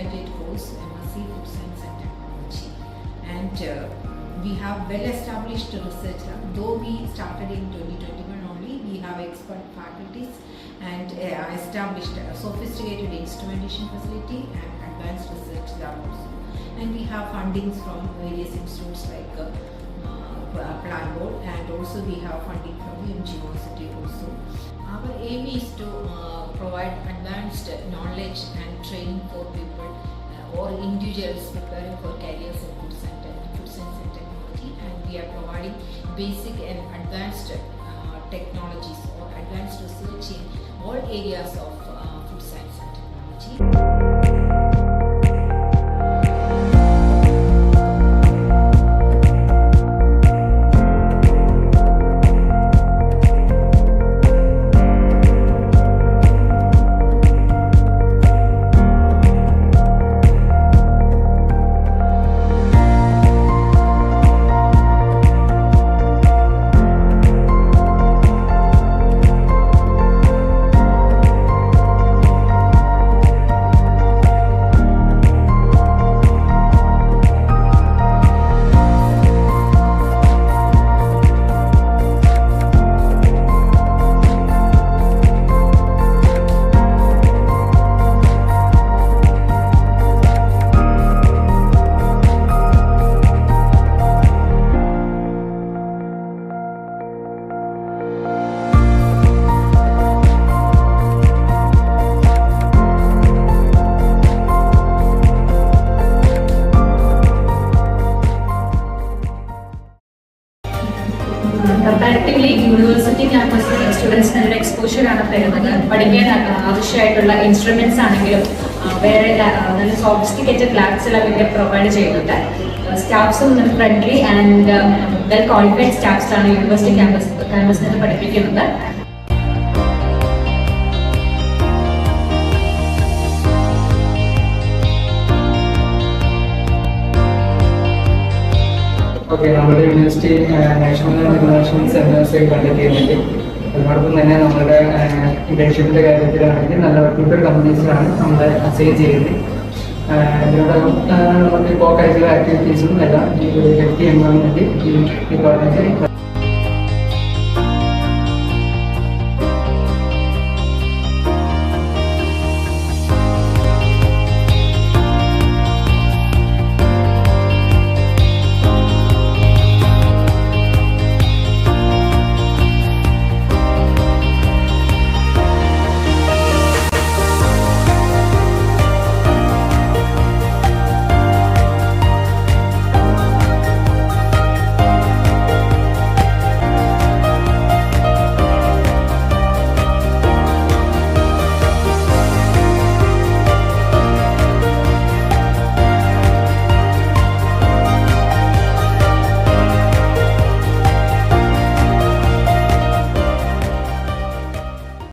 postgraduate course, MSc Food Science and Technology. And we have well-established research lab. Though we started in 2021 only, we have expert faculties and established a sophisticated instrumentation facility and advanced research lab also. And we have fundings from various institutes like Plan Board, and also we have funding from UMG University also. Our aim is to provide advanced knowledge and training for people or individuals preparing for careers in food science and technology, and we are providing basic and advanced technologies or advanced research in all areas of food science and technology. Comparatively university ക്യാമ്പസിൽ സ്റ്റുഡൻസിന് ഒരു exposure ആണ് തരുന്നത്. പഠിക്കാൻ ആവശ്യമായിട്ടുള്ള instruments ആണെങ്കിലും വേറെ നല്ല സോഫിസ്റ്റിക്കേറ്റഡ് ലാബ്സ് എല്ലാം ഇവിടെ പ്രൊവൈഡ് ചെയ്യുന്നുണ്ട്. സ്റ്റാഫ്സും friendly and well qualified staffs ആണ് യൂണിവേഴ്സിറ്റി ക്യാമ്പസിൽ പഠിപ്പിക്കുന്നത്. ഓക്കെ, നമ്മുടെ university national and international seminars conduct ചെയ്യുന്നുണ്ട്. അതോടൊപ്പം തന്നെ നമ്മുടെ ഇന്റേൺഷിപ്പിന്റെ കാര്യത്തിലാണെങ്കിൽ നല്ല റെപ്യൂട്ടഡ് കമ്പനീസിലാണ് നമ്മളെ അസൈൻ ചെയ്യുന്നത്. ഇതിനോടൊപ്പം നമുക്ക് കോ കരിക്കുലർ ആക്ടിവിറ്റീസും എല്ലാം ഹെൽത്തി എൻവയോൺമെന്റ് ഡിപ്പാർട്ട്മെന്റ്